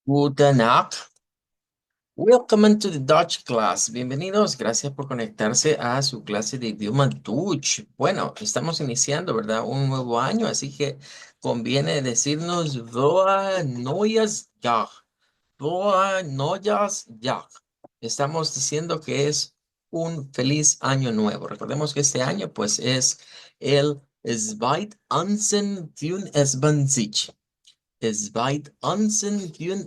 Guten Tag. Welcome to the Dutch class. Bienvenidos. Gracias por conectarse a su clase de idioma Dutch. Bueno, estamos iniciando, ¿verdad? Un nuevo año, así que conviene decirnos Boa Neues Jahr. Boa Neues Jahr. Estamos diciendo que es un feliz año nuevo. Recordemos que este año, pues, es el 2021. 2021.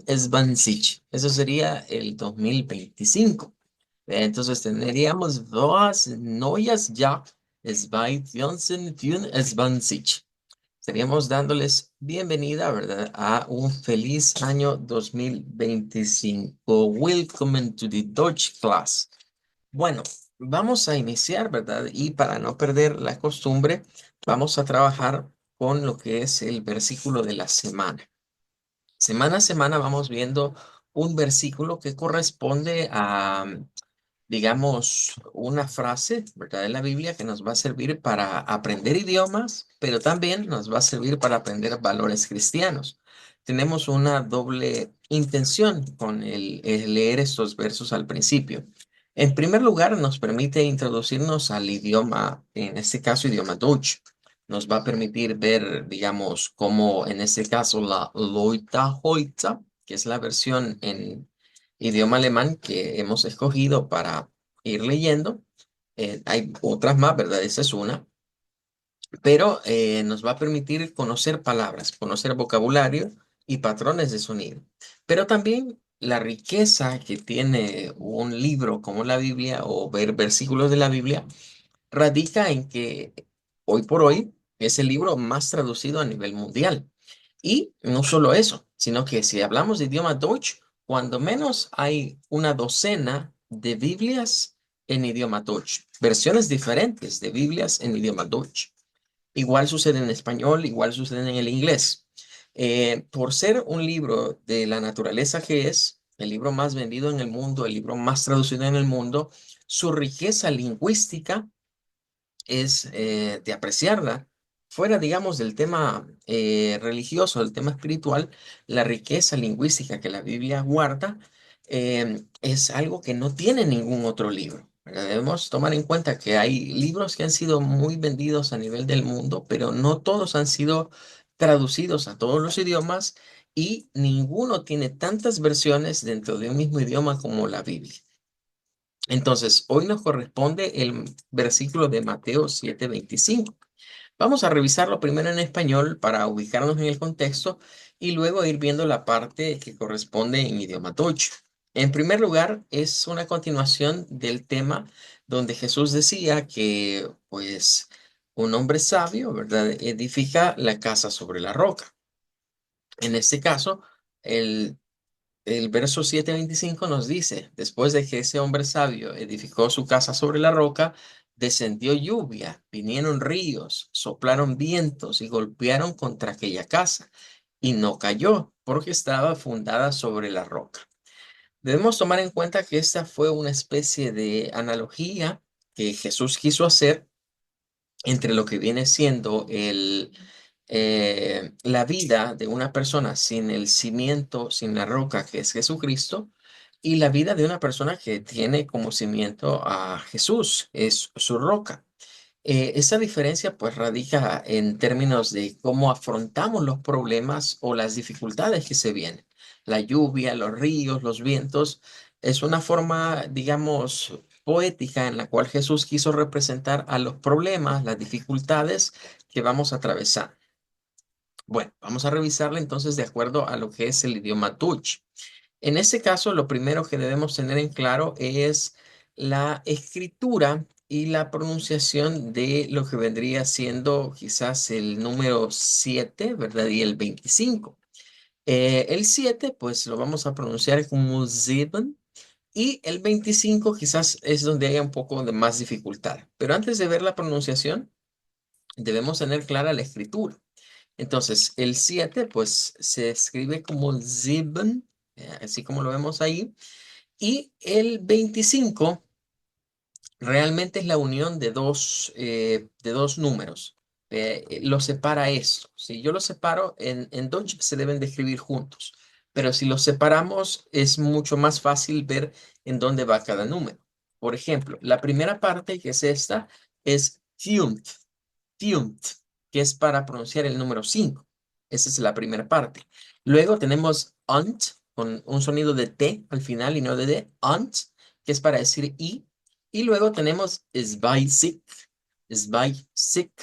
Eso sería el 2025. Entonces tendríamos dos neues Jahr 2021. Estaríamos dándoles bienvenida, ¿verdad? A un feliz año 2025. Welcome to the Dutch class. Bueno, vamos a iniciar, ¿verdad? Y para no perder la costumbre, vamos a trabajar con lo que es el versículo de la semana. Semana a semana vamos viendo un versículo que corresponde a, digamos, una frase, ¿verdad? En la Biblia que nos va a servir para aprender idiomas, pero también nos va a servir para aprender valores cristianos. Tenemos una doble intención con el leer estos versos al principio. En primer lugar, nos permite introducirnos al idioma, en este caso, idioma Dutch. Nos va a permitir ver, digamos, cómo en este caso la Leute heute, que es la versión en idioma alemán que hemos escogido para ir leyendo. Hay otras más, ¿verdad? Esa es una, pero nos va a permitir conocer palabras, conocer vocabulario y patrones de sonido. Pero también la riqueza que tiene un libro como la Biblia o ver versículos de la Biblia radica en que hoy por hoy es el libro más traducido a nivel mundial. Y no solo eso, sino que si hablamos de idioma Deutsch, cuando menos hay una docena de Biblias en idioma Deutsch, versiones diferentes de Biblias en idioma Deutsch. Igual sucede en español, igual sucede en el inglés. Por ser un libro de la naturaleza que es, el libro más vendido en el mundo, el libro más traducido en el mundo, su riqueza lingüística es de apreciarla. Fuera, digamos, del tema religioso, del tema espiritual, la riqueza lingüística que la Biblia guarda es algo que no tiene ningún otro libro, ¿verdad? Debemos tomar en cuenta que hay libros que han sido muy vendidos a nivel del mundo, pero no todos han sido traducidos a todos los idiomas y ninguno tiene tantas versiones dentro de un mismo idioma como la Biblia. Entonces, hoy nos corresponde el versículo de Mateo 7:25. Vamos a revisarlo primero en español para ubicarnos en el contexto y luego ir viendo la parte que corresponde en idioma deutsch. En primer lugar, es una continuación del tema donde Jesús decía que, pues, un hombre sabio, ¿verdad?, edifica la casa sobre la roca. En este caso, el verso 7:25 nos dice, después de que ese hombre sabio edificó su casa sobre la roca, descendió lluvia, vinieron ríos, soplaron vientos y golpearon contra aquella casa, y no cayó, porque estaba fundada sobre la roca. Debemos tomar en cuenta que esta fue una especie de analogía que Jesús quiso hacer entre lo que viene siendo la vida de una persona sin el cimiento, sin la roca que es Jesucristo, y la vida de una persona que tiene como cimiento a Jesús, es su roca. Esa diferencia pues radica en términos de cómo afrontamos los problemas o las dificultades que se vienen. La lluvia, los ríos, los vientos, es una forma, digamos, poética en la cual Jesús quiso representar a los problemas, las dificultades que vamos a atravesar. Bueno, vamos a revisarla entonces de acuerdo a lo que es el idioma Dutch. En ese caso, lo primero que debemos tener en claro es la escritura y la pronunciación de lo que vendría siendo quizás el número 7, ¿verdad? Y el 25. El 7, pues lo vamos a pronunciar como sieben, y el 25 quizás es donde haya un poco de más dificultad. Pero antes de ver la pronunciación, debemos tener clara la escritura. Entonces, el 7 pues se escribe como sieben, así como lo vemos ahí. Y el 25 realmente es la unión de dos números. Lo separa esto. Si yo lo separo, en Dutch se deben de escribir juntos. pero si los separamos es mucho más fácil ver en dónde va cada número. Por ejemplo, la primera parte, que es esta, es Tiumt, que es para pronunciar el número 5. Esa es la primera parte. Luego tenemos unt, con un sonido de T al final y no de D, unt, que es para decir I. Y luego tenemos Zweizig, Zweizig.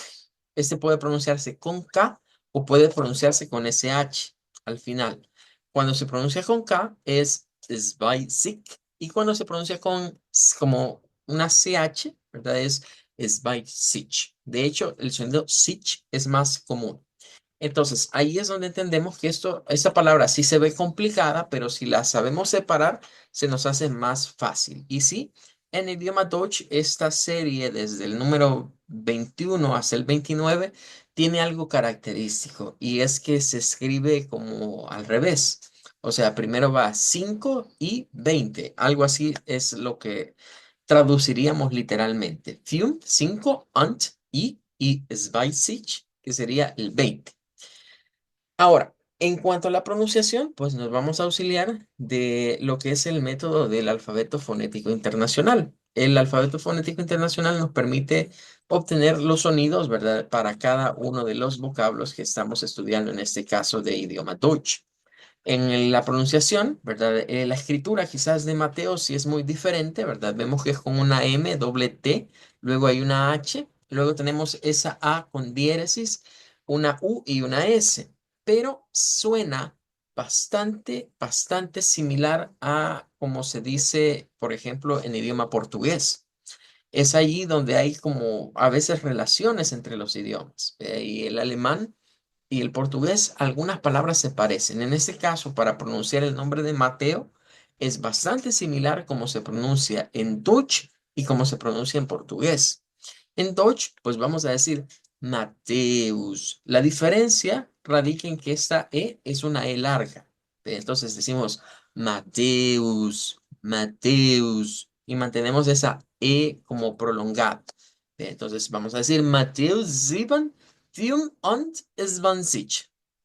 Este puede pronunciarse con K o puede pronunciarse con SH al final. Cuando se pronuncia con K es Zweizig y cuando se pronuncia como una CH, ¿verdad? Es by sich. De hecho, el sonido sich es más común. Entonces, ahí es donde entendemos que esta palabra sí se ve complicada, pero si la sabemos separar, se nos hace más fácil. Y sí, en el idioma Deutsch, esta serie, desde el número 21 hasta el 29, tiene algo característico y es que se escribe como al revés. O sea, primero va 5 y 20. Algo así es lo que traduciríamos literalmente. 5, und y 20, que sería el 20. Ahora, en cuanto a la pronunciación, pues nos vamos a auxiliar de lo que es el método del alfabeto fonético internacional. El alfabeto fonético internacional nos permite obtener los sonidos, ¿verdad? Para cada uno de los vocablos que estamos estudiando, en este caso de idioma Deutsch. En la pronunciación, ¿verdad? La escritura quizás de Mateo sí es muy diferente, ¿verdad? Vemos que es con una M, doble T, luego hay una H, luego tenemos esa A con diéresis, una U y una S, pero suena bastante similar a como se dice, por ejemplo, en idioma portugués. Es allí donde hay como a veces relaciones entre los idiomas. Y el alemán y el portugués, algunas palabras se parecen. En este caso, para pronunciar el nombre de Mateo, es bastante similar como se pronuncia en Dutch y como se pronuncia en portugués. En Dutch, pues vamos a decir Mateus. La diferencia radica en que esta E es una E larga. Entonces decimos Mateus, Mateus, y mantenemos esa E como prolongada. Entonces vamos a decir Mateus 7, 24.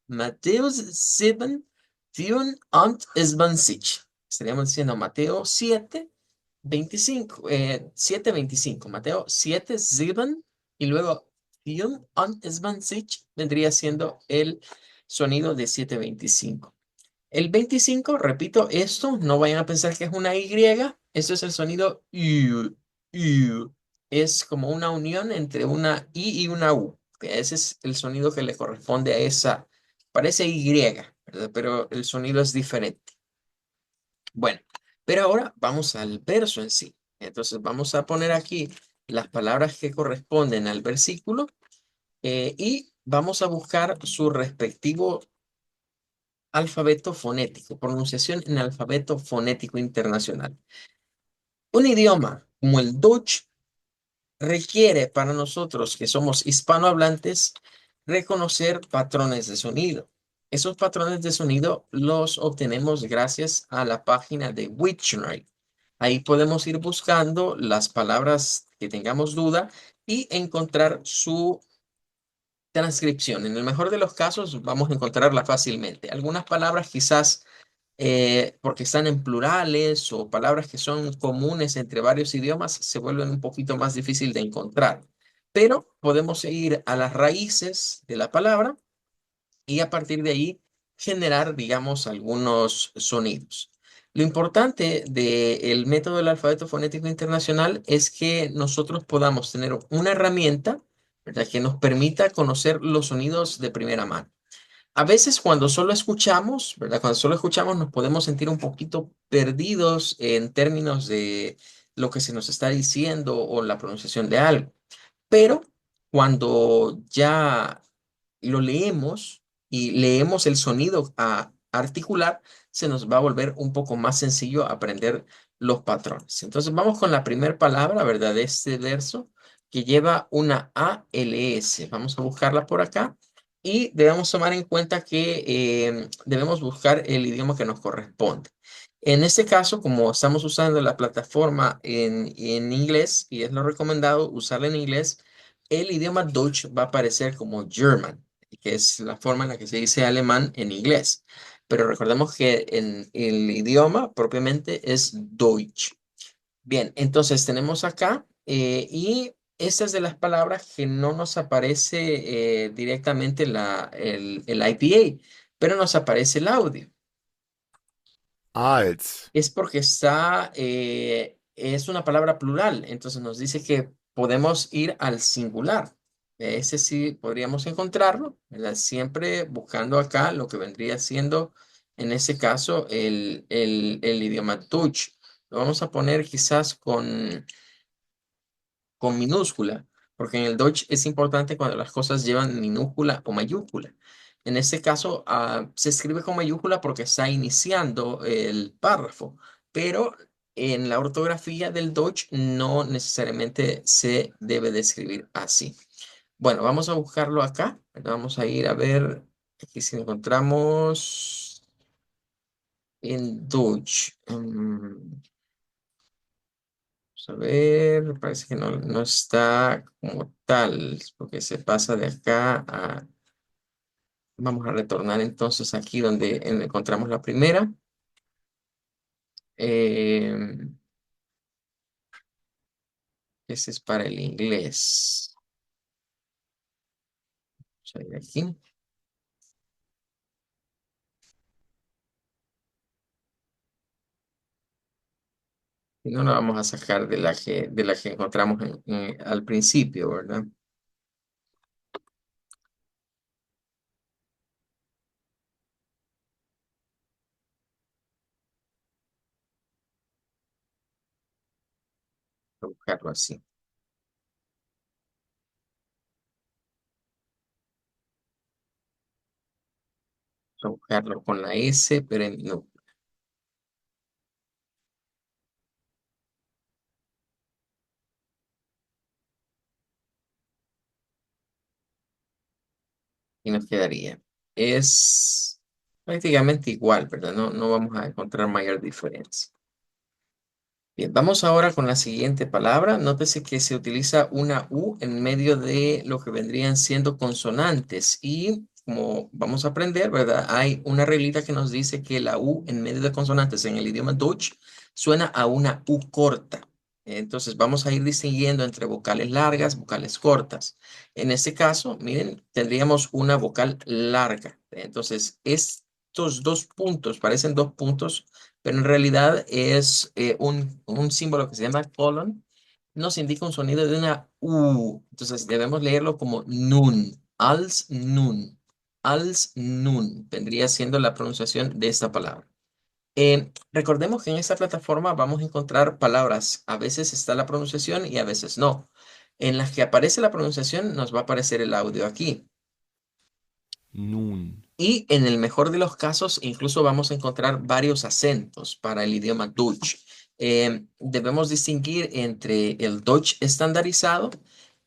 Mateus 7, 24. Estaríamos diciendo Mateo 7, 25, 7, 25. Mateo 7, 7 y luego 24 vendría siendo el sonido de 725. El 25, repito esto, no vayan a pensar que es una Y, esto es el sonido U, U. Es como una unión entre una I y una U. Ese es el sonido que le corresponde a esa, parece Y, ¿verdad? Pero el sonido es diferente. Bueno, pero ahora vamos al verso en sí. Entonces vamos a poner aquí las palabras que corresponden al versículo y vamos a buscar su respectivo alfabeto fonético, pronunciación en alfabeto fonético internacional. Un idioma como el Dutch requiere para nosotros que somos hispanohablantes reconocer patrones de sonido. Esos patrones de sonido los obtenemos gracias a la página de Wiktionary. Ahí podemos ir buscando las palabras que tengamos duda y encontrar su transcripción. En el mejor de los casos vamos a encontrarla fácilmente. Algunas palabras quizás porque están en plurales o palabras que son comunes entre varios idiomas, se vuelven un poquito más difícil de encontrar. Pero podemos ir a las raíces de la palabra y a partir de ahí generar, digamos, algunos sonidos. Lo importante del método del alfabeto fonético internacional es que nosotros podamos tener una herramienta, ¿verdad?, que nos permita conocer los sonidos de primera mano. A veces cuando solo escuchamos, ¿verdad? Cuando solo escuchamos nos podemos sentir un poquito perdidos en términos de lo que se nos está diciendo o la pronunciación de algo. Pero cuando ya lo leemos y leemos el sonido a articular, se nos va a volver un poco más sencillo aprender los patrones. Entonces vamos con la primera palabra, ¿verdad? De este verso que lleva una ALS. Vamos a buscarla por acá y debemos tomar en cuenta que debemos buscar el idioma que nos corresponde. En este caso, como estamos usando la plataforma en inglés y es lo recomendado usarla en inglés, el idioma Deutsch va a aparecer como German, que es la forma en la que se dice alemán en inglés. pero recordemos que en el idioma propiamente es Deutsch. Bien, entonces tenemos acá y esta es de las palabras que no nos aparece directamente el IPA, pero nos aparece el audio. Als. Es porque es una palabra plural, entonces nos dice que podemos ir al singular. Ese sí podríamos encontrarlo, ¿verdad? Siempre buscando acá lo que vendría siendo, en ese caso, el idioma Deutsch. Lo vamos a poner quizás con minúscula, porque en el Deutsch es importante cuando las cosas llevan minúscula o mayúscula. En este caso, se escribe con mayúscula porque está iniciando el párrafo, pero en la ortografía del Deutsch no necesariamente se debe de escribir así. Bueno, vamos a buscarlo acá. Vamos a ir a ver aquí si encontramos en Deutsch. Vamos a ver, parece que no está como tal, porque se pasa de acá a... Vamos a retornar entonces aquí donde encontramos la primera. Eh, ese es para el inglés. Vamos a ir aquí. Y no la vamos a sacar de la que encontramos al principio, ¿verdad? Voy a buscarlo así. Vamos a buscarlo con la S, pero no, y nos quedaría. Es prácticamente igual, ¿verdad? No vamos a encontrar mayor diferencia. Bien, vamos ahora con la siguiente palabra. Nótese que se utiliza una U en medio de lo que vendrían siendo consonantes y como vamos a aprender, ¿verdad? Hay una reglita que nos dice que la U en medio de consonantes en el idioma Deutsch suena a una U corta. Entonces vamos a ir distinguiendo entre vocales largas, vocales cortas. En este caso, miren, tendríamos una vocal larga. Entonces, estos dos puntos parecen dos puntos pero en realidad es un símbolo que se llama colon, nos indica un sonido de una U. Entonces debemos leerlo como nun, als nun, vendría siendo la pronunciación de esta palabra. Recordemos que en esta plataforma vamos a encontrar palabras, a veces está la pronunciación y a veces no. En las que aparece la pronunciación nos va a aparecer el audio aquí. Nun. Y en el mejor de los casos, incluso vamos a encontrar varios acentos para el idioma Deutsch. Debemos distinguir entre el Deutsch estandarizado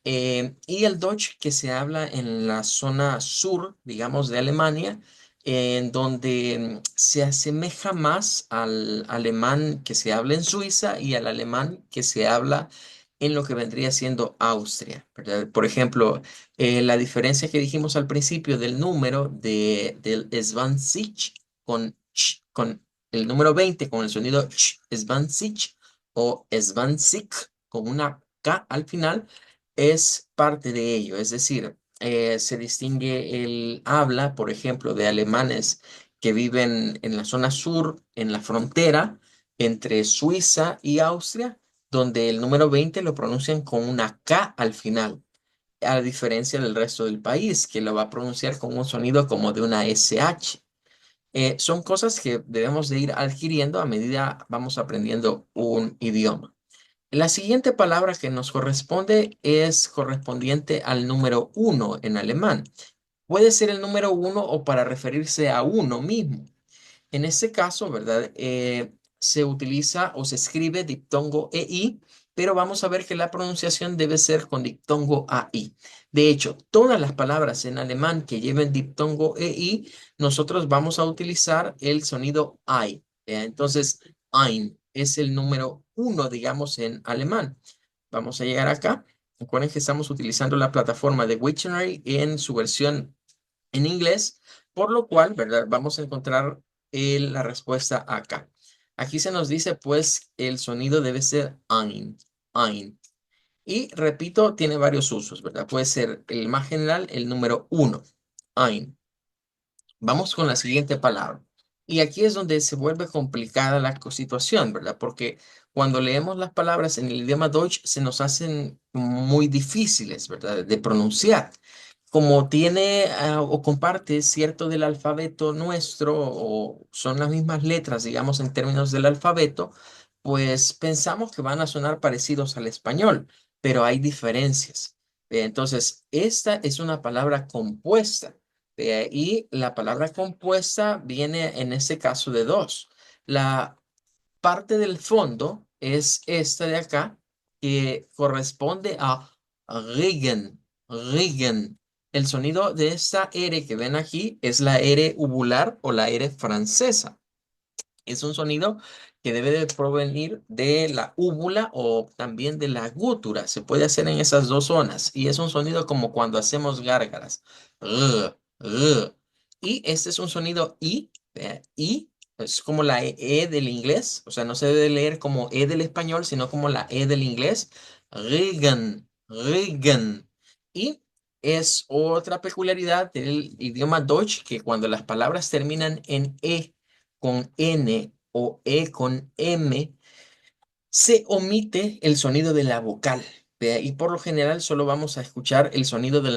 y el Deutsch que se habla en la zona sur, digamos, de Alemania, en donde se asemeja más al alemán que se habla en Suiza y al alemán que se habla en lo que vendría siendo Austria, ¿verdad? Por ejemplo, la diferencia que dijimos al principio del número del 20 con el número 20 con el sonido 20 o 20 con una K al final es parte de ello. Es decir, se distingue el habla, por ejemplo, de alemanes que viven en la zona sur, en la frontera entre Suiza y Austria, donde el número 20 lo pronuncian con una K al final a diferencia del resto del país, que lo va a pronunciar con un sonido como de una SH. Son cosas que debemos de ir adquiriendo a medida vamos aprendiendo un idioma. La siguiente palabra que nos corresponde es correspondiente al número uno en alemán. Puede ser el número uno o para referirse a uno mismo. En este caso, ¿verdad? Se utiliza o se escribe diptongo EI, pero vamos a ver que la pronunciación debe ser con diptongo AI. De hecho, todas las palabras en alemán que lleven diptongo EI, nosotros vamos a utilizar el sonido I. Entonces, ein es el número uno, digamos, en alemán. Vamos a llegar acá. Recuerden que estamos utilizando la plataforma de Wiktionary en su versión en inglés, por lo cual, ¿verdad? Vamos a encontrar la respuesta acá. Aquí se nos dice, pues, el sonido debe ser ein, ein. Y repito, tiene varios usos, ¿verdad? Puede ser el más general, el número uno, ein. Vamos con la siguiente palabra. Y aquí es donde se vuelve complicada la situación, ¿verdad? Porque cuando leemos las palabras en el idioma Deutsch se nos hacen muy difíciles, ¿verdad? De pronunciar. Como tiene o comparte cierto del alfabeto nuestro o son las mismas letras, digamos, en términos del alfabeto, pues pensamos que van a sonar parecidos al español, pero hay diferencias. Entonces, esta es una palabra compuesta. Y la palabra compuesta viene en este caso de dos. La parte del fondo es esta de acá, que corresponde a Regen, Regen. El sonido de esta R que ven aquí es la R uvular o la R francesa. Es un sonido que debe de provenir de la úvula o también de la gútura. Se puede hacer en esas dos zonas y es un sonido como cuando hacemos gárgaras. Ugh, ugh. Y este es un sonido I, es como la E del inglés, o sea, no se debe leer como E del español, sino como la E del inglés. Regen, regen. Y es otra peculiaridad del idioma Deutsch que cuando las palabras terminan en E, con N o E con M, se omite el sonido de la vocal. ¿Ve? Y por lo general solo vamos a escuchar el sonido de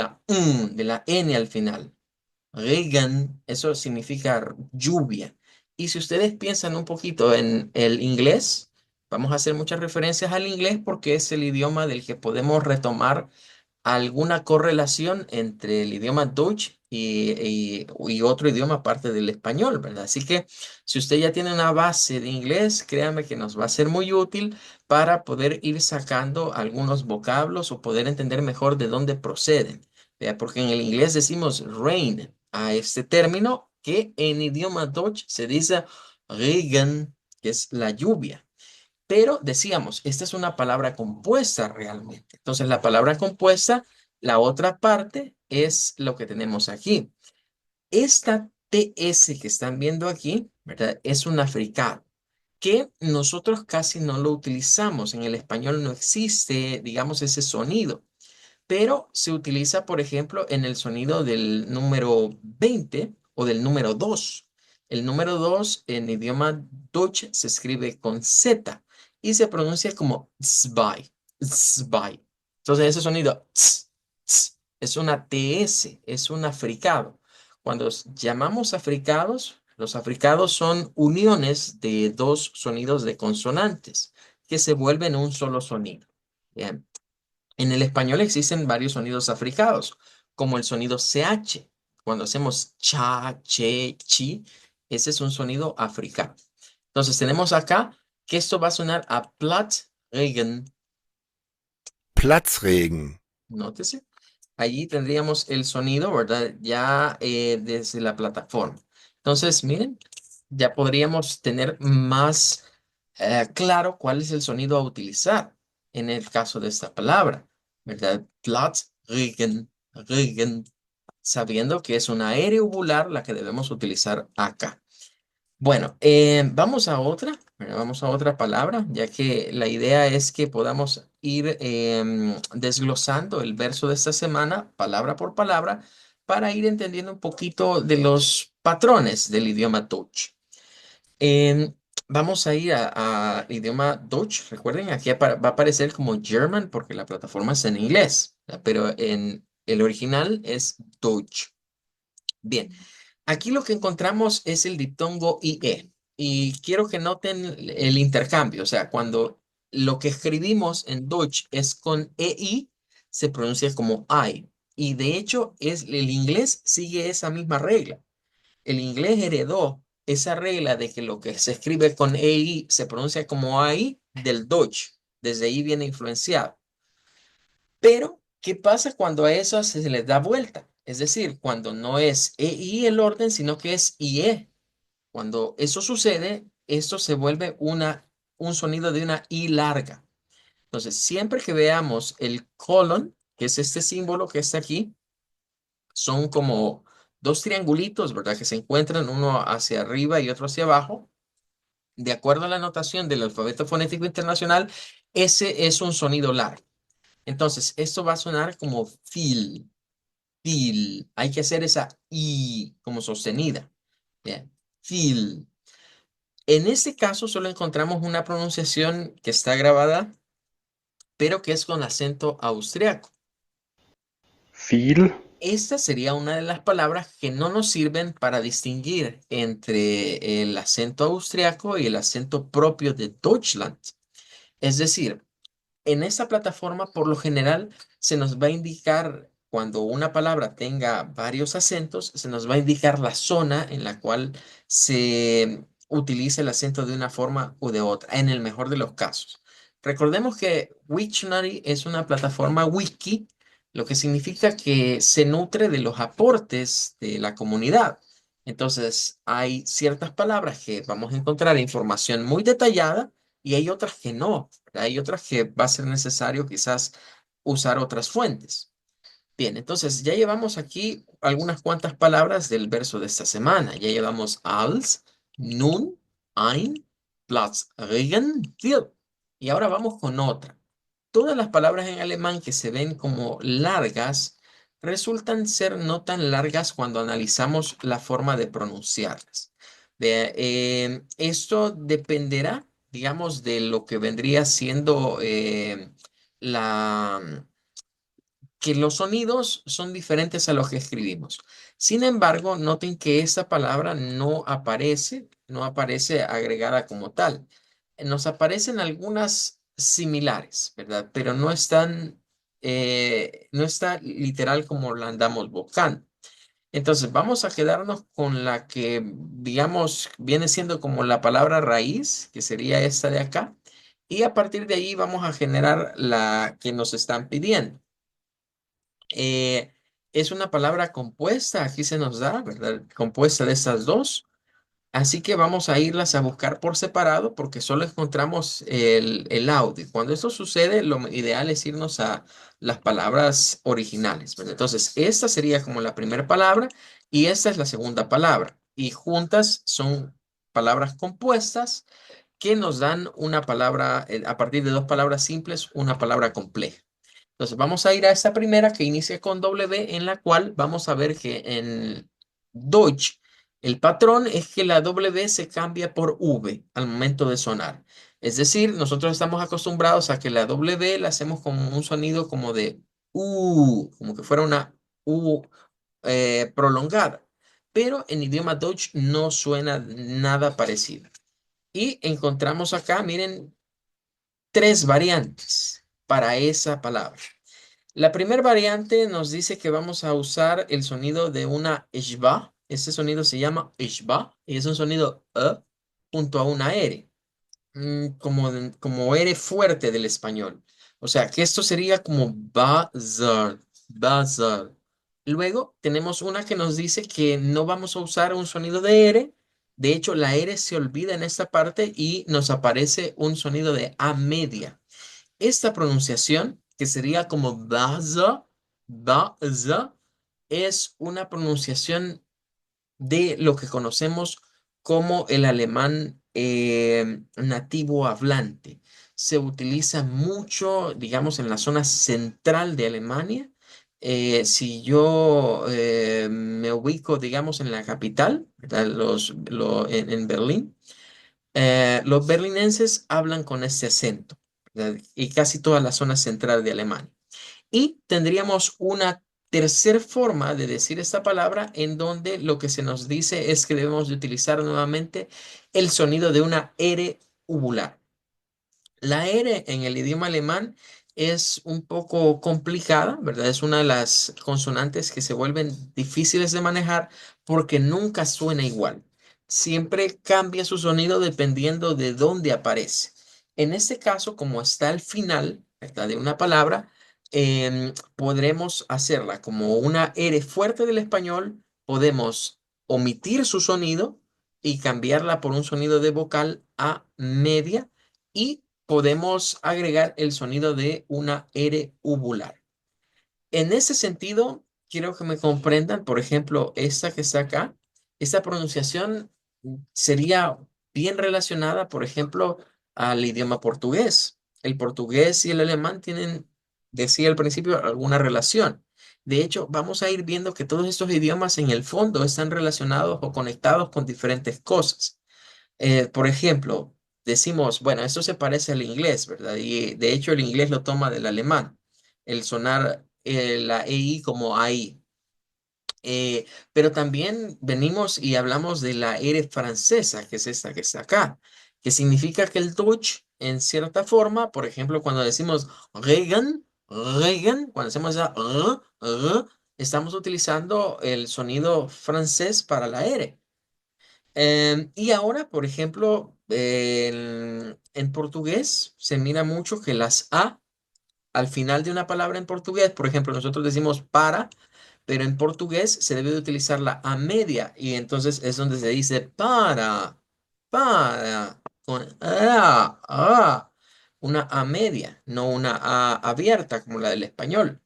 de la N al final. Regen, eso significa lluvia. Y si ustedes piensan un poquito en el inglés, vamos a hacer muchas referencias al inglés porque es el idioma del que podemos retomar alguna correlación entre el idioma Deutsch y otro idioma aparte del español, ¿verdad? Así que si usted ya tiene una base de inglés, créame que nos va a ser muy útil para poder ir sacando algunos vocablos o poder entender mejor de dónde proceden. ¿Vea? Porque en el inglés decimos rain a este término que en idioma Deutsch se dice Regen, que es la lluvia. Pero decíamos, esta es una palabra compuesta realmente. Entonces, la palabra compuesta, la otra parte es lo que tenemos aquí. Esta TS que están viendo aquí, ¿verdad? Es un africano que nosotros casi no lo utilizamos. En el español no existe, digamos, ese sonido, pero se utiliza, por ejemplo, en el sonido del número 20 o del número 2. El número 2 en idioma Deutsch se escribe con Z y se pronuncia como zwei, zwei. Entonces ese sonido es una TS, es un africado. Cuando llamamos africados, los africados son uniones de dos sonidos de consonantes que se vuelven un solo sonido. Bien. En el español existen varios sonidos africados, como el sonido CH. Cuando hacemos cha, che, chi, ese es un sonido africano. Entonces tenemos acá que esto va a sonar a Platzregen. Platzregen. Nótese. Allí tendríamos el sonido, ¿verdad? Ya desde la plataforma. Entonces, miren, ya podríamos tener más claro cuál es el sonido a utilizar en el caso de esta palabra, ¿verdad? Platz, Regen, Regen, sabiendo que es una R uvular la que debemos utilizar acá. Bueno, vamos a otra, ¿verdad? Vamos a otra palabra, ya que la idea es que podamos ir desglosando el verso de esta semana, palabra por palabra, para ir entendiendo un poquito de los patrones del idioma Deutsch. Em, Vamos a ir a idioma Deutsch. Recuerden, aquí va a aparecer como German porque la plataforma es en inglés, ¿verdad? Pero en el original es Deutsch. Bien, aquí lo que encontramos es el diptongo IE y quiero que noten el intercambio, o sea, cuando lo que escribimos en Deutsch es con EI, se pronuncia como I y de hecho el inglés sigue esa misma regla. El inglés heredó esa regla de que lo que se escribe con EI se pronuncia como AI del Deutsch, desde ahí viene influenciado. Pero, ¿qué pasa cuando a eso se les da vuelta? Es decir, cuando no es EI el orden, sino que es IE. Cuando eso sucede, esto se vuelve un sonido de una I larga. Entonces, siempre que veamos el colon, que es este símbolo que está aquí, son como dos triangulitos, ¿verdad? Que se encuentran uno hacia arriba y otro hacia abajo. De acuerdo a la notación del alfabeto fonético internacional, ese es un sonido largo. Entonces, esto va a sonar como fil, fil. Hay que hacer esa I como sostenida. Bien, fil. En este caso, solo encontramos una pronunciación que está grabada, pero que es con acento austriaco. Viel, Esta sería una de las palabras que no nos sirven para distinguir entre el acento austriaco y el acento propio de Deutschland. Es decir, en esta plataforma, por lo general, se nos va a indicar cuando una palabra tenga varios acentos, se nos va a indicar la zona en la cual se utiliza el acento de una forma u de otra, en el mejor de los casos. Recordemos que Wiktionary es una plataforma wiki, lo que significa que se nutre de los aportes de la comunidad. Entonces, hay ciertas palabras que vamos a encontrar información muy detallada y hay otras que no. Hay otras que va a ser necesario quizás usar otras fuentes. Bien, entonces ya llevamos aquí algunas cuantas palabras del verso de esta semana. Ya llevamos als, nun, ein, Platz, regen, viel. Y ahora vamos con otra. Todas las palabras en alemán que se ven como largas resultan ser no tan largas cuando analizamos la forma de pronunciarlas. Esto dependerá, digamos, de lo que vendría siendo la que los sonidos son diferentes a los que escribimos. Sin embargo, noten que esta palabra no aparece agregada como tal. Nos aparecen algunas similares, ¿verdad? Pero no está literal como la andamos buscando. Entonces, vamos a quedarnos con la que, digamos, viene siendo como la palabra raíz, que sería esta de acá. Y a partir de ahí vamos a generar la que nos están pidiendo. Eh, es una palabra compuesta, aquí se nos da, ¿verdad? Compuesta de estas dos. Así que vamos a irlas a buscar por separado porque solo encontramos el audio. Cuando esto sucede, lo ideal es irnos a las palabras originales, ¿verdad? Entonces, esta sería como la primera palabra y esta es la segunda palabra. Y juntas son palabras compuestas que nos dan una palabra, a partir de dos palabras simples, una palabra compleja. Entonces vamos a ir a esta primera que inicia con W, en la cual vamos a ver que en Deutsch el patrón es que la W se cambia por V al momento de sonar. Es decir, nosotros estamos acostumbrados a que la W la hacemos como un sonido como de U, como que fuera una U prolongada. Pero en idioma Deutsch no suena nada parecido. Y encontramos acá, miren, tres variantes para esa palabra. La primera variante nos dice que vamos a usar el sonido de una shba. Ese sonido se llama shba y es un sonido junto a una R, como R fuerte del español. O sea, que esto sería como bazar, bazar. Luego tenemos una que nos dice que no vamos a usar un sonido de R. De hecho, la R se olvida en esta parte y nos aparece un sonido de A media. Esta pronunciación, que sería como baza, baza, es una pronunciación de lo que conocemos como el alemán nativo hablante. Se utiliza mucho, digamos, en la zona central de Alemania. Si yo me ubico, digamos, en la capital, ¿verdad? En Berlín, los berlinenses hablan con este acento, ¿verdad? Y casi toda la zona central de Alemania. Y tendríamos una tercera forma de decir esta palabra en donde lo que se nos dice es que debemos de utilizar nuevamente el sonido de una R uvular. La R en el idioma alemán es un poco complicada, ¿verdad? Es una de las consonantes que se vuelven difíciles de manejar porque nunca suena igual. Siempre cambia su sonido dependiendo de dónde aparece. En este caso, como está al final, ¿verdad? De una palabra, podremos hacerla como una R fuerte del español, podemos omitir su sonido y cambiarla por un sonido de vocal A media y podemos agregar el sonido de una R uvular. En ese sentido, quiero que me comprendan, por ejemplo, esta que está acá, esta pronunciación sería bien relacionada, por ejemplo, al idioma portugués. El portugués y el alemán tienen, decía al principio, alguna relación. De hecho, vamos a ir viendo que todos estos idiomas en el fondo están relacionados o conectados con diferentes cosas. Por ejemplo, decimos, bueno, esto se parece al inglés, ¿verdad? Y de hecho el inglés lo toma del alemán, el sonar la EI como AI. Pero también venimos y hablamos de la R francesa, que es esta que está acá, que significa que el Deutsch, en cierta forma, por ejemplo, cuando decimos Regen, cuando hacemos esa estamos utilizando el sonido francés para la R. Y ahora, por ejemplo, en portugués se mira mucho que las A al final de una palabra en portugués, por ejemplo, nosotros decimos para, pero en portugués se debe de utilizar la A media y entonces es donde se dice para, con una A media, no una A abierta como la del español.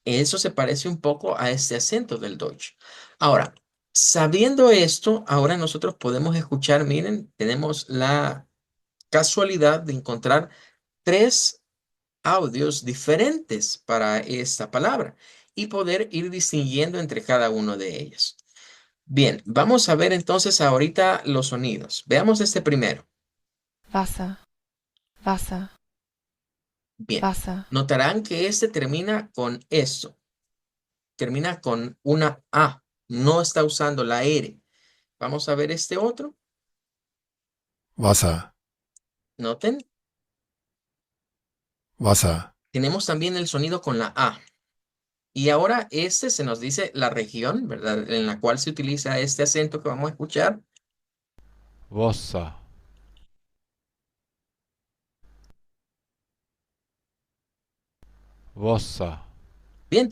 Eso se parece un poco a este acento del Deutsch. Ahora, sabiendo esto, ahora nosotros podemos escuchar, miren, tenemos la casualidad de encontrar tres audios diferentes para esta palabra y poder ir distinguiendo entre cada uno de ellos. Bien, vamos a ver entonces ahorita los sonidos. Veamos este primero. Wasser, Wasser, Bien, Wasser, notarán que este termina con esto, termina con una A, no está usando la R. Vamos a ver este otro. Wasser, Noten, Wasser, tenemos también el sonido con la A. Y ahora este se nos dice la región, ¿verdad? En la cual se utiliza este acento que vamos a escuchar. Wasser, Wasser, Bien,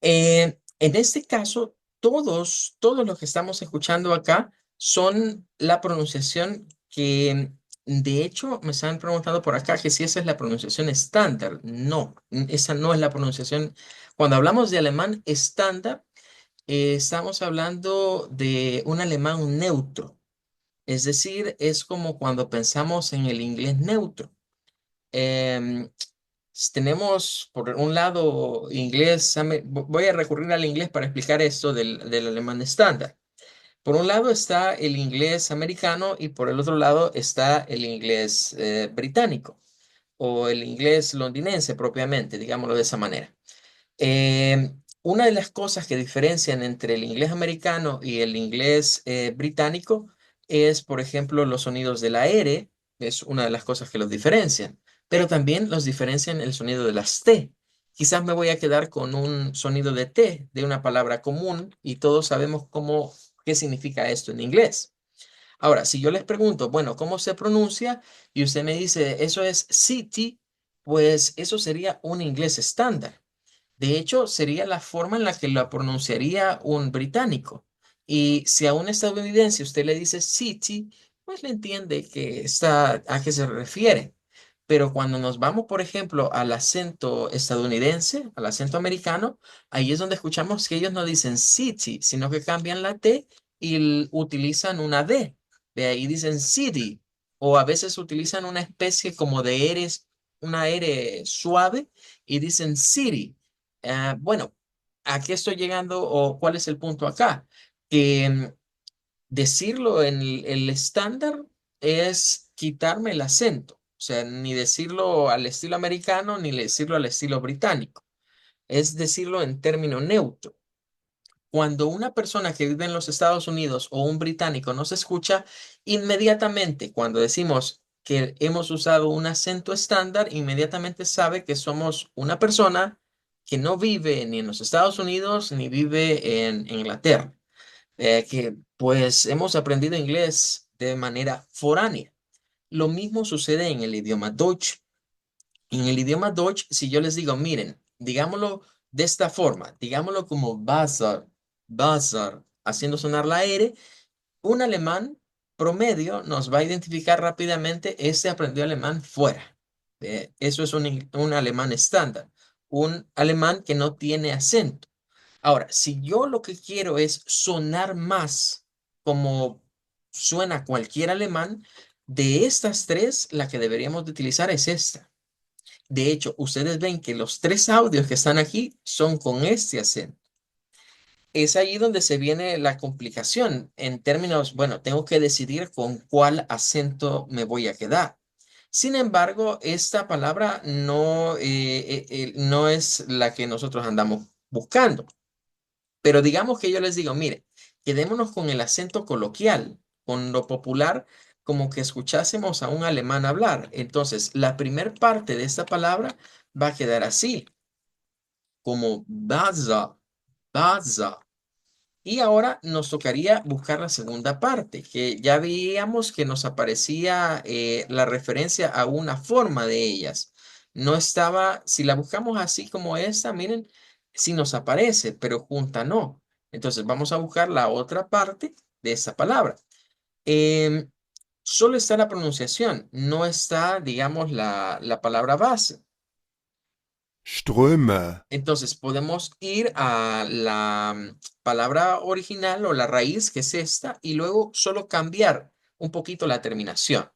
en este caso, todos los que estamos escuchando acá son la pronunciación que, de hecho, me están preguntando por acá que si esa es la pronunciación estándar. No, esa no es la pronunciación. Cuando hablamos de alemán estándar, estamos hablando de un alemán neutro. Es decir, es como cuando pensamos en el inglés neutro. Em, Tenemos por un lado inglés, voy a recurrir al inglés para explicar esto del alemán estándar. Por un lado está el inglés americano y por el otro lado está el inglés británico o el inglés londinense propiamente, digámoslo de esa manera. Una de las cosas que diferencian entre el inglés americano y el inglés británico es, por ejemplo, los sonidos de la R, es una de las cosas que los diferencian, pero también los diferencian el sonido de las T. Quizás me voy a quedar con un sonido de T de una palabra común y todos sabemos qué significa esto en inglés. Ahora, si yo les pregunto, bueno, ¿cómo se pronuncia? Y usted me dice, eso es city, pues eso sería un inglés estándar. De hecho, sería la forma en la que la pronunciaría un británico. Y si a un estadounidense usted le dice city, pues le entiende que está a qué se refiere. Pero cuando nos vamos, por ejemplo, al acento estadounidense, al acento americano, ahí es donde escuchamos que ellos no dicen city, sino que cambian la T y utilizan una D. De ahí dicen city. O a veces utilizan una especie como de R, una R suave y dicen city. Bueno, ¿a qué estoy llegando o cuál es el punto acá? Que decirlo en el estándar es quitarme el acento. O sea, ni decirlo al estilo americano ni decirlo al estilo británico. Es decirlo en término neutro. Cuando una persona que vive en los Estados Unidos o un británico nos escucha, inmediatamente cuando decimos que hemos usado un acento estándar, inmediatamente sabe que somos una persona que no vive ni en los Estados Unidos ni vive en Inglaterra, que pues hemos aprendido inglés de manera foránea. Lo mismo sucede en el idioma Deutsch. En el idioma Deutsch, si yo les digo, miren, digámoslo de esta forma, digámoslo como Bazar, Bazar, haciendo sonar la R, un alemán promedio nos va a identificar rápidamente, este aprendió alemán fuera. Eso es un alemán estándar, un alemán que no tiene acento. Ahora, si yo lo que quiero es sonar más como suena cualquier alemán, de estas tres, la que deberíamos de utilizar es esta. De hecho, ustedes ven que los tres audios que están aquí son con este acento. Es ahí donde se viene la complicación en términos, bueno, tengo que decidir con cuál acento me voy a quedar. Sin embargo, esta palabra no es la que nosotros andamos buscando. Pero digamos que yo les digo, mire, quedémonos con el acento coloquial, con lo popular, como que escuchásemos a un alemán hablar. Entonces, la primer parte de esta palabra va a quedar así, como Baza, Baza. Y ahora nos tocaría buscar la segunda parte, que ya veíamos que nos aparecía la referencia a una forma de ellas. No estaba, si la buscamos así como esta, miren, sí nos aparece, pero junta no. Entonces vamos a buscar la otra parte de esta palabra. Em, Solo está la pronunciación, no está, digamos, la palabra base. Ströme, Entonces podemos ir a la palabra original o la raíz, que es esta, y luego solo cambiar un poquito la terminación.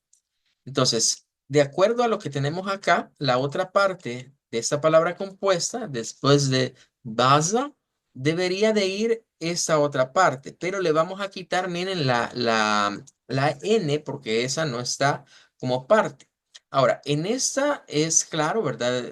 Entonces, de acuerdo a lo que tenemos acá, la otra parte de esta palabra compuesta, después de baza, debería de ir esta otra parte, pero le vamos a quitar, miren, la N porque esa no está como parte. Ahora, en esta es claro, ¿verdad?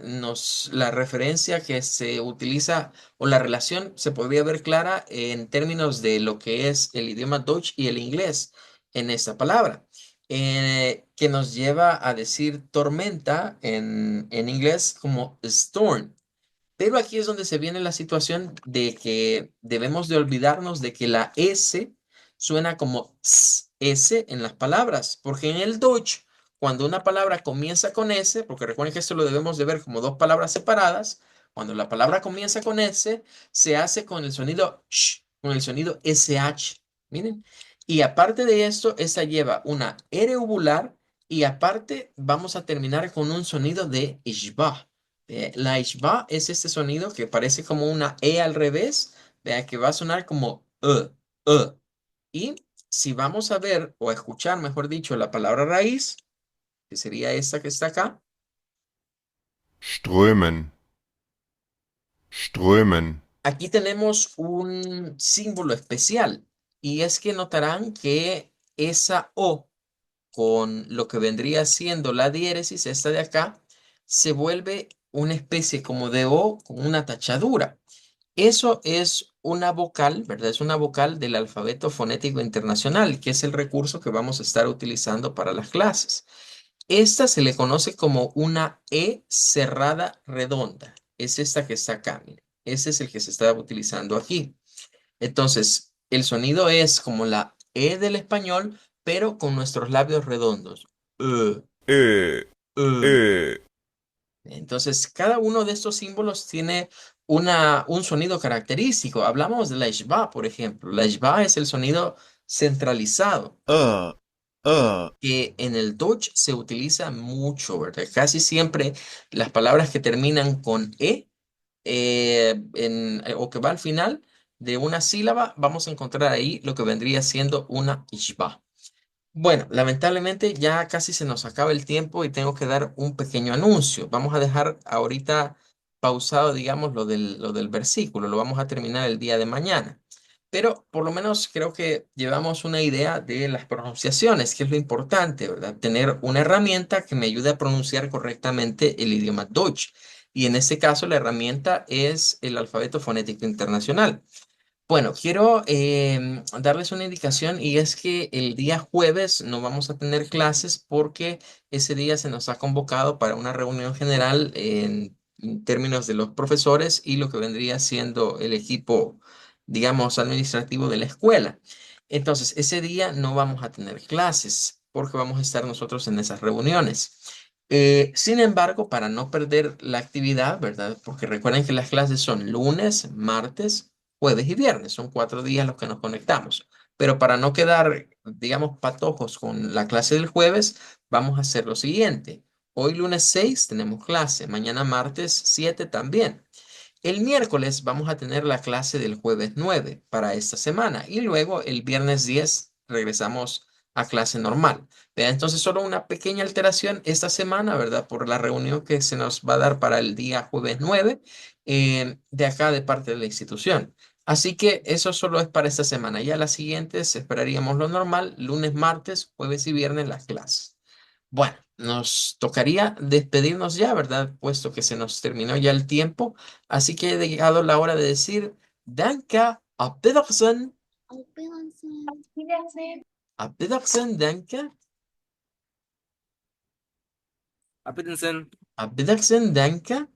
La referencia que se utiliza o la relación se podría ver clara en términos de lo que es el idioma Deutsch y el inglés en esta palabra que nos lleva a decir tormenta en inglés como storm. Pero aquí es donde se viene la situación de que debemos de olvidarnos de que la S suena como S en las palabras, porque en el Deutsch, cuando una palabra comienza con S, porque recuerden que esto lo debemos de ver como dos palabras separadas, cuando la palabra comienza con S, se hace con el sonido sh, con el sonido SH. Miren. Y aparte de esto, esta lleva una R uvular y aparte vamos a terminar con un sonido de ishbah. La ishba es este sonido que parece como una E al revés, vea que va a sonar como uh. Y si vamos a ver o a escuchar, mejor dicho, la palabra raíz, que sería esta que está acá, strömen, strömen, aquí tenemos un símbolo especial y es que notarán que esa O con lo que vendría siendo la diéresis, esta de acá, se vuelve una especie como de O con una tachadura. Eso es una vocal, ¿verdad? Es una vocal del alfabeto fonético internacional, que es el recurso que vamos a estar utilizando para las clases. Esta se le conoce como una E cerrada redonda. Es esta que está acá, miren. Ese es el que se está utilizando aquí. Entonces, el sonido es como la E del español, pero con nuestros labios redondos. ö, Uh. ö, Entonces, cada uno de estos símbolos tiene un sonido característico. Hablamos de la ishba, por ejemplo. La ishba es el sonido centralizado, ö, ö, que en el Deutsch se utiliza mucho, ¿verdad? Casi siempre las palabras que terminan con o que va al final de una sílaba, vamos a encontrar ahí lo que vendría siendo una ishba. Bueno, lamentablemente ya casi se nos acaba el tiempo y tengo que dar un pequeño anuncio. Vamos a dejar ahorita pausado, digamos, lo del versículo. Lo vamos a terminar el día de mañana. Pero por lo menos creo que llevamos una idea de las pronunciaciones, que es lo importante, ¿verdad? Tener una herramienta que me ayude a pronunciar correctamente el idioma Deutsch. Y en este caso la herramienta es el alfabeto fonético internacional. Bueno, quiero darles una indicación y es que el día jueves no vamos a tener clases porque ese día se nos ha convocado para una reunión general en términos de los profesores y lo que vendría siendo el equipo, digamos, administrativo de la escuela. Entonces, ese día no vamos a tener clases porque vamos a estar nosotros en esas reuniones. Sin embargo, para no perder la actividad, ¿verdad? Porque recuerden que las clases son lunes, martes, jueves y viernes. Son 4 días los que nos conectamos. Pero para no quedar, digamos, patojos con la clase del jueves, vamos a hacer lo siguiente. Hoy lunes 6 tenemos clase, mañana martes 7 también. El miércoles vamos a tener la clase del jueves 9 para esta semana y luego el viernes 10 regresamos a clase normal. Vea, entonces solo una pequeña alteración esta semana, ¿verdad? Por la reunión que se nos va a dar para el día jueves 9 de acá de parte de la institución. Así que eso solo es para esta semana. Ya las siguientes esperaríamos lo normal, lunes, martes, jueves y viernes las clases. Bueno, nos tocaría despedirnos ya, ¿verdad? Puesto que se nos terminó ya el tiempo. Así que ha llegado la hora de decir Danke, auf Wiedersehen, auf Wiedersehen, danke, Auf Wiedersehen. auf Wiedersehen, danke.